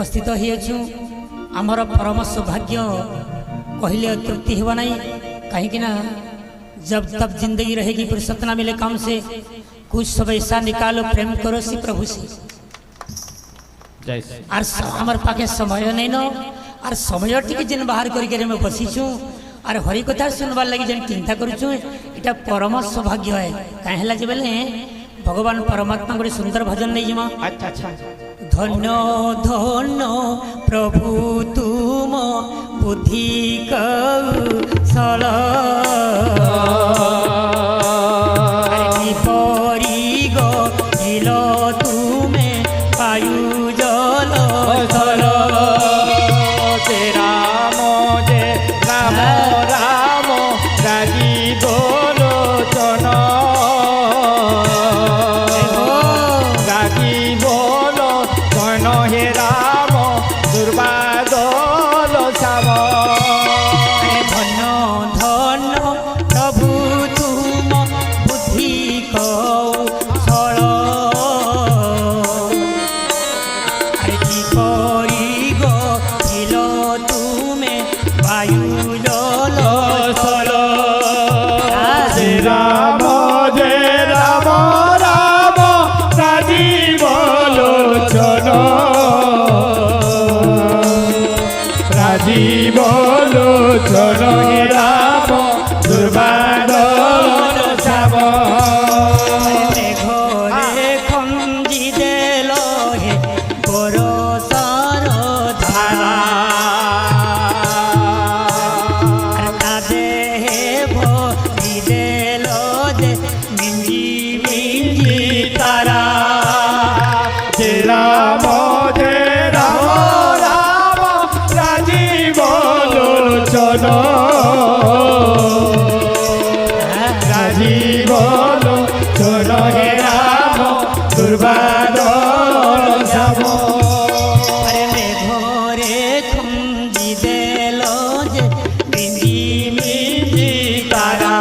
उपस्थित होइछु आमर परम सौभाग्य कहले अतृप्ति हेबा नहीं कहीं ना जब तब जिंदगी रहेगी फुर्सत ना मिले काम से कुछ सब ऐसा निकालो प्रेम करो सी प्रभु से आर हमार पाखे समय नहीं न आर समय टिके जेन बाहर करके मैं बसीछु आर हरि कथा सुनबार लगी जेन चिंता करूछु इटा परम सौभाग्य है कहेला जे बेले भगवान परमात्मा गोटे सुंदर भजन नहीं जिमा अच्छा अच्छा धन्य धन्य प्रभु तुम बुद्धि कौशल तुम्हें वायु जल थल राम जे राम राम राजी बोलो चन राजी बोलो चन हे राम दुर्बादल श्याम धन्य धन्य प्रभु तुम बुद्धि कौशल वायु जल थल राम जे राम राम राजी बोलो चन राजी बोलो चन हे राम दुर्बादल श्याम घरे खंजी देल हे बरसार धारा राम जे राम राम राजी बोलो चन राजी बोलो चन हे राम दुर्बादल श्याम घरे खंजी देल जे मिंजी मिंजी तारा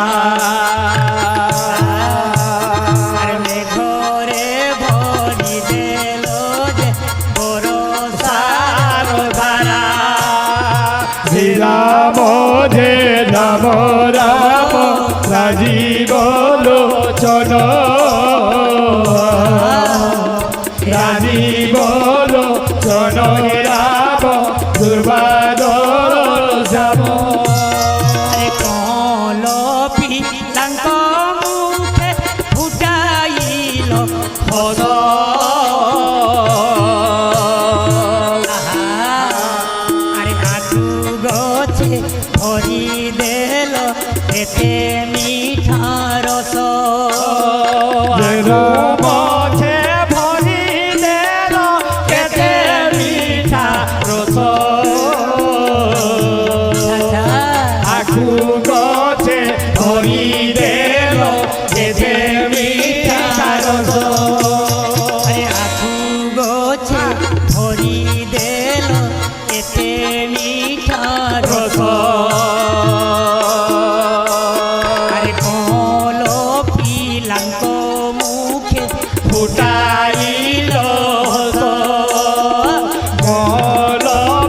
राम जे राम राम राजी बोलो चन राजी बोलो चन हे राम दुर्बादल श्याम कल पिलांक मुखे फुटाइल हस भरी देल एते मीठा रस राम छे भरी देल एते मीठा रस आखु गछे भरी देल एते मीठा रस आखु गछे भरी देल एते मीठा रस फुटाइल हस कल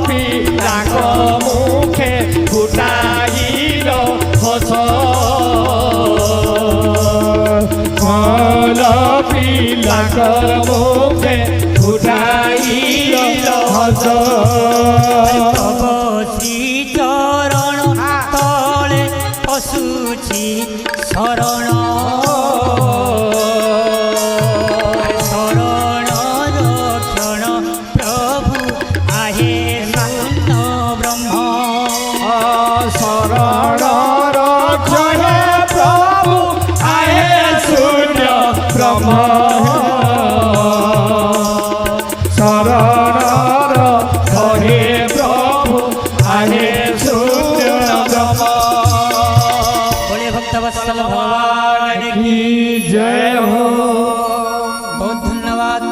पिलांक मुखे फुटाइल हस कल पिलांक मुखे फुटाइल हस तब श्री चरण तले पशुची शरण शरण रक्षण प्रभु आहे शून्य ब्रह्म शरण रक्षे प्रभु आहे शून्य ब्रह्म बोले भक्तवत्सल भगवान की जय हो। बहुत धन्यवाद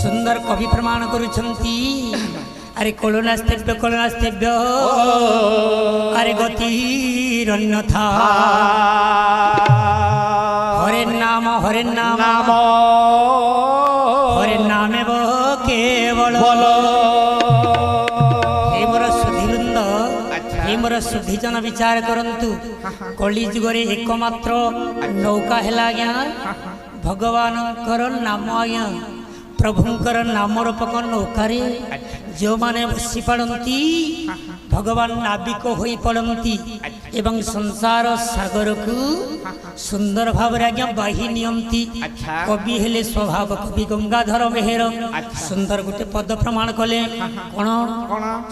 सुंदर कवि प्रमाण करुछंती अरे कोलोनास्तेभ्य अरे गतिरन्यथा हरे नाम हरे नाम केवल বল हे मोर सुधीवृंद अच्छा। हे मोर सुधीजन विचार करंतु कली जुगरे एकमात्र नौका है आज्ञा भगवान नाम आज्ञा प्रभुंकर नाम रूपक नौकारे जो माने बसी पड़ती भगवान नाविक होई पड़ती एवं संसार सागर को सुंदर भाव आज्ञा बाही नियंती अच्छा। कवि हेले स्वभाव कवि गंगाधर मेहर सुंदर गोटे पद प्रमाण कले कौन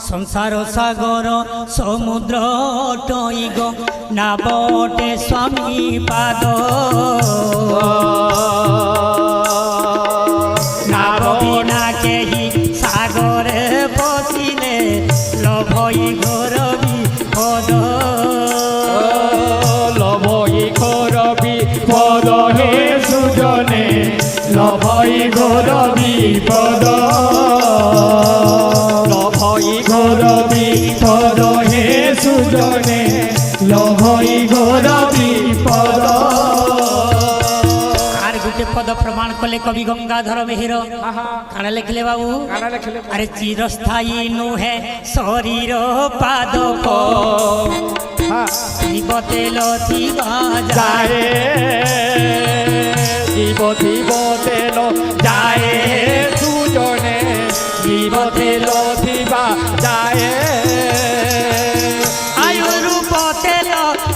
संसार सागर समुद्र टईग नाबटे स्वामी पाद नाव बिना केही सागर बसिले लभई घोर विपद লভই ঘোর বিপদ হে সুজনে লভই ঘোর বিপদ লভই ঘোর বিপদ হে সুজনে লভই ঘোর বিপদ आर गोटे पद प्रमाण कले कवि गंगाधर मेहर काना लिखले बाबू अरे चिरस्थायी नुहे शरीर पाद तेल যায় জীব জীব তেল যায় সুজনে জীব তেল দিবা যায় आयु रूप तेल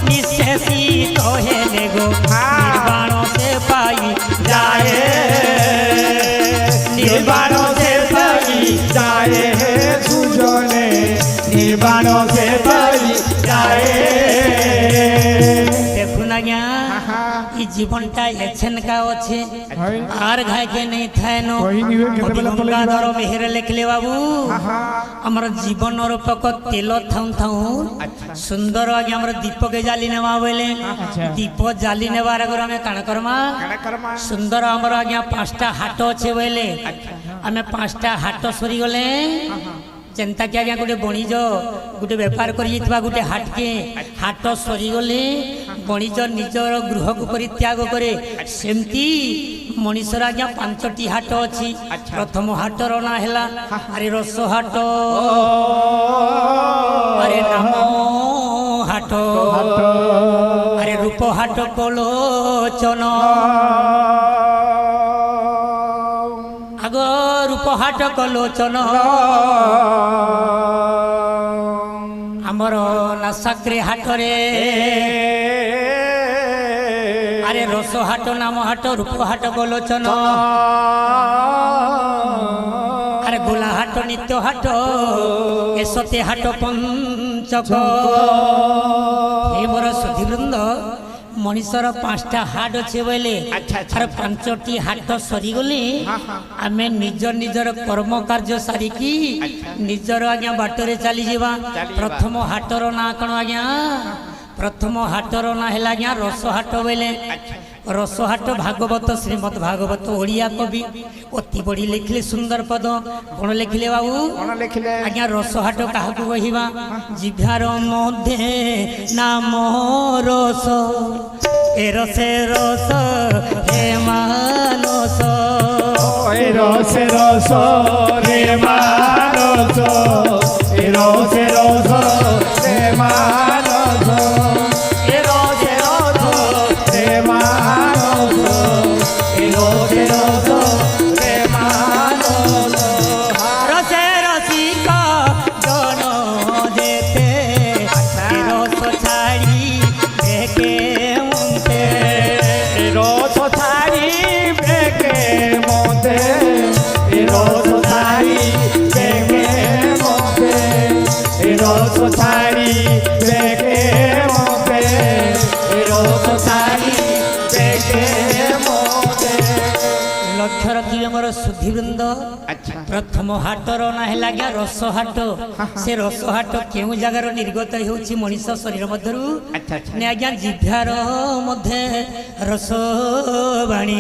निशेषित हेले गो निर्वाण से पाई যায় নির্বাণ সে পাই যায় সুজনে নির্বাণ সে পাই যায় देखुन आज्ञा ई जीवनटा एछन का अच्छे आर घाय के नहीं थाए नो कवि गंगाधर मेहर लिखले बाबू हमर जीवन रूपक तेल थाउ थाउ सुंदर आज्ञा हमर दीप के जाली नेवा बोले दीप जाली नेबार अगर हमें काण करमा सुंदर हमर आज्ञा पांचटा हाट अच्छे बोले हमें पांचटा हाट सरी गले जेनता कि आज्ञा गोटे बणिज गोटे बेपार कर गोटे हाट के हाट सरीगले बणिज निजर गृह को परित्याग करे सेमती मनीषर आज्ञा पांचटी हाट अच्छी प्रथम हाटर ना है अरे रस हाट अरे नाम हाट अरे रूप हाट कलोचन आग रूप हाट कलोचन आमर नासाक्रे हाटरे अरे रस हाट नाम हाट रूप हाट कलोचन अरे गोला हाट नित्य हाट एसते हाट पंचक हे मोर सुधीवृंद मनीषर पांचटा हाट अच्छे बोले आर पांचटी हाट सरीगले आम निज निजर कर्म कार्य सारिकी निजर आज्ञा बाटरे चली जावा प्रथम हाटर ना कौन आज्ञा प्रथम हाटर ना है आज्ञा रस हाट बोले रस हाट भागवत श्रीमद भागवत ओडिया कवि अति बड़ी लिखले सुंदर पद कौन लिखले बाबू आज्ञा रस हाट क्या कहवा जिभार मध्य नाम रस ए रसे रस हे मानस রস রস রে মানস রস রস রে মানস রস রস রে মানস রস রস রে মানস रसे रसिका जन देते रस छाड़ी देखे मुंते রস ছাড়ি বেগে মতে রস ছাড়ি বেগে মতে রস ছাড়ি বেগে মতে রস ছাড়ি বেগে মতে लक्ष्य रखिए मोर सुधीवृंद अच्छा प्रथम हाटर ना है आज्ञा रस हाट से रस हाट केउ जगार निर्गत होउछि मनीष शरीर मध्यरु अच्छा अच्छा ने आज्ञा जिभ्यार मध्य रस बाणी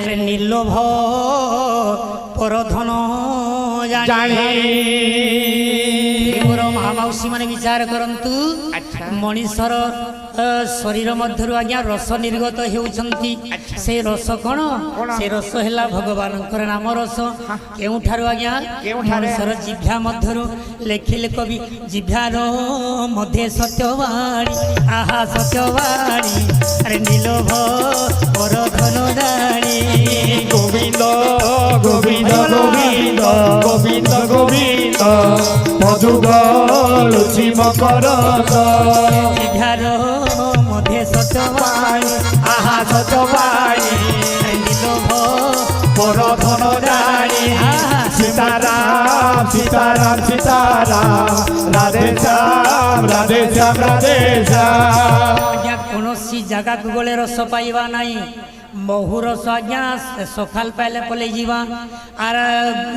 अरे निर्लोभ परधन जानी मोर महामाउसी माने विचार करंतु अच्छा मनीषर शरीर मध्य आज्ञा रस निर्गत होउछंती से रस कौन से रस है भगवान नाम रस केउठार आज्ञा मनुष्यर जिभ्या मध्य लेखिले कवि जिभ्यार मध्य सत्यवाणी आहा सत्यवाणी अरे नीलोभ पर धन दाणी गोविंद गोविंद गोविंद गोविंद गोविंद मधुगलुचि मकरंद जिभ्यार मध्य सत्यवाणी आहा सत्यवाणी नीलोभ पर धन दाणी सीताराम सीताराम सीताराम राधे श्याम राधे श्याम राधे श्याम आज्ञा कौनसी जगह को गले रस पाइबा नहीं महू रस आज्ञा सकाल पहले पलि जीवा आर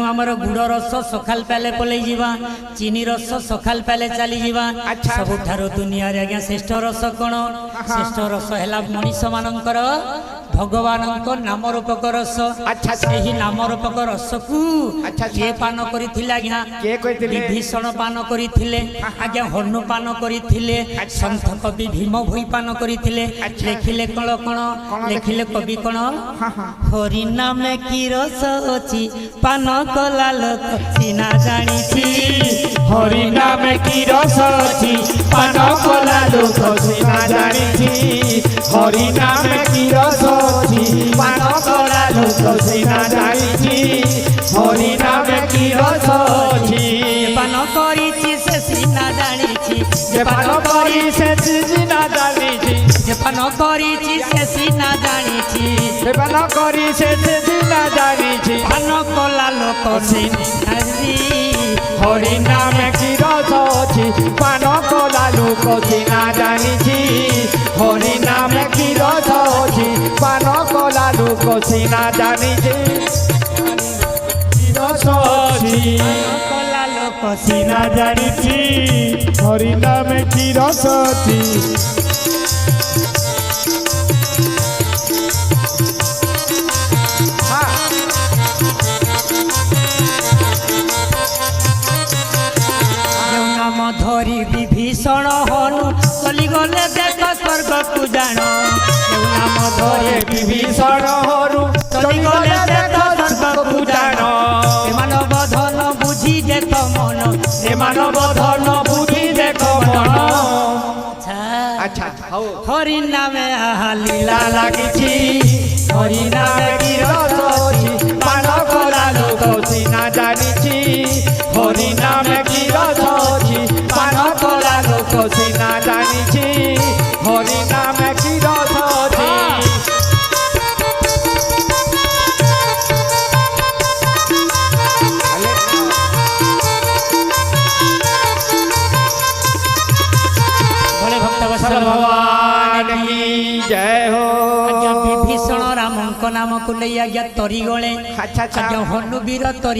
आमर गुड़ रस सकाल पहले पलि जीवा चीनी रस सकाल पहले चली जीवा सबुठार दुनिया रे आज्ञा श्रेष्ठ रस कौन श्रेष्ठ रस है मनीष मानकर भगवान नाम रूपक रस यही नाम रूपक रस को किए पान करथिले आज्ञा विभीषण पान करथिले आज्ञा हनु पान करथिले संत कवि भीम भोई पान करथिले लेखिले कण कण लेखिले कवि कण हरि नाम की रस अछि पान कला लोक सिना जानिछि हरि नाम की रस अछि पान कला लोक सिना जानिछि हरि नाम की रस अछि पान कला लोक सिना जानिछि हरि नाम की रस अछि पान करिछि से सिना जानिछि जे पान करि से सिना जानिछि जे पान करिछि से सिना जानिछि जे पान करि से सिना जानिछि पान कला लोक सिना हरि नाम की रस अछि पान कला लोक सिना जानिछि हरि नाम की रस अछि पान कला लोक सिना जानिछि रस अछि कला लोक सिना जानिछि हरि नाम की रस अछि धरी विभीषण हनु चली गले देख स्वर्ग को जान नाम धरे विभीषण हनु चली गले देख स्वर्ग को जान मानव धन बुझी देख मन मानव धन बुद्धि देख मन अच्छा हरि नामे आहा लीला लागिछि हरि नाम की रस अछि पान कला लोक सिना जानिछि हरि नाम की रस अछि पान कला लोक सिना जानिछि हरि नाम की रस अछि भोले भक्त वत्सल भगवान की जय हो विभीषण रामଙ୍କ नाम को ले आज्ञा तरी गले अच्छा हनुवीर तरी